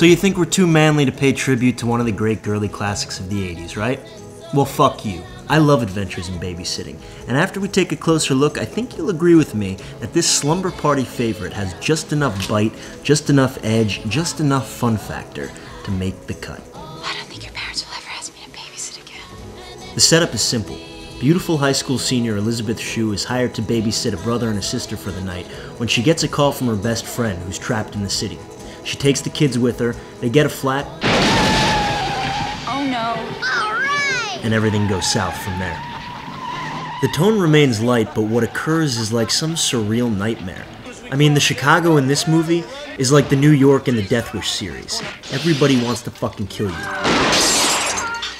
So you think we're too manly to pay tribute to one of the great girly classics of the 80s, right? Well, fuck you. I love Adventures in Babysitting, and after we take a closer look, I think you'll agree with me that this slumber party favorite has just enough bite, just enough edge, just enough fun factor to make the cut. I don't think your parents will ever ask me to babysit again. The setup is simple. Beautiful high school senior Elizabeth Shue is hired to babysit a brother and a sister for the night when she gets a call from her best friend who's trapped in the city. She takes the kids with her, they get a flat, Oh no. and everything goes south from there. The tone remains light, but what occurs is like some surreal nightmare. I mean, the Chicago in this movie is like the New York in the Death Wish series. Everybody wants to fucking kill you.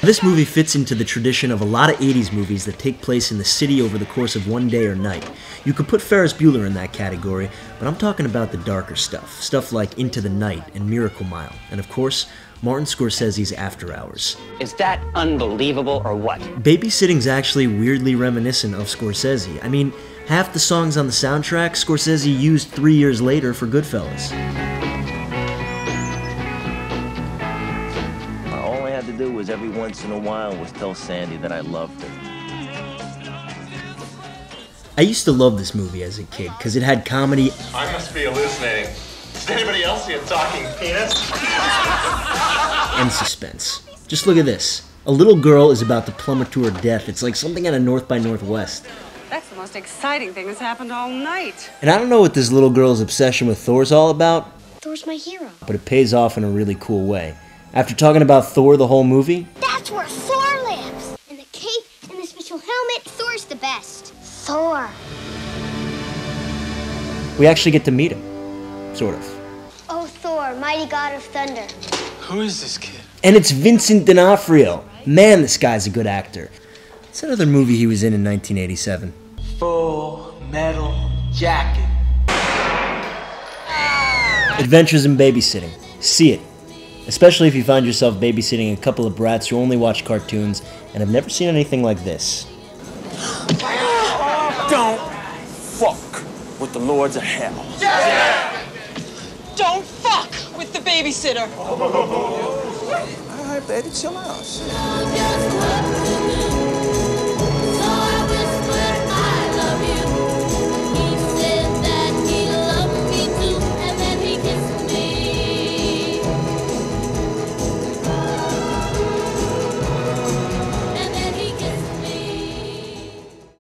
This movie fits into the tradition of a lot of 80s movies that take place in the city over the course of one day or night. You could put Ferris Bueller in that category, but I'm talking about the darker stuff. Stuff like Into the Night and Miracle Mile, and of course, Martin Scorsese's After Hours. Is that unbelievable or what? Babysitting's actually weirdly reminiscent of Scorsese. I mean, half the songs on the soundtrack Scorsese used 3 years later for Goodfellas. All I had to do was every once in a while was tell Sandy that I loved her. I used to love this movie as a kid because it had comedy I must be hallucinating. Does anybody else see a talking penis? and suspense. Just look at this. A little girl is about to plummet to her death. It's like something out of North by Northwest. That's the most exciting thing that's happened all night. And I don't know what this little girl's obsession with Thor's all about, Thor's my hero. but it pays off in a really cool way. After talking about Thor the whole movie, That's where Thor lives. In the cape and the special helmet, Thor's the best. Thor. we actually get to meet him. Sort of. Oh, Thor, mighty god of thunder. Who is this kid? And it's Vincent D'Onofrio. Man, this guy's a good actor. What's another movie he was in 1987? Full Metal Jacket. Adventures in Babysitting. See it. Especially if you find yourself babysitting a couple of brats who only watch cartoons and have never seen anything like this. Don't fuck with the Lords of Hell. Don't fuck with the babysitter. All right, baby, chill out. Shit.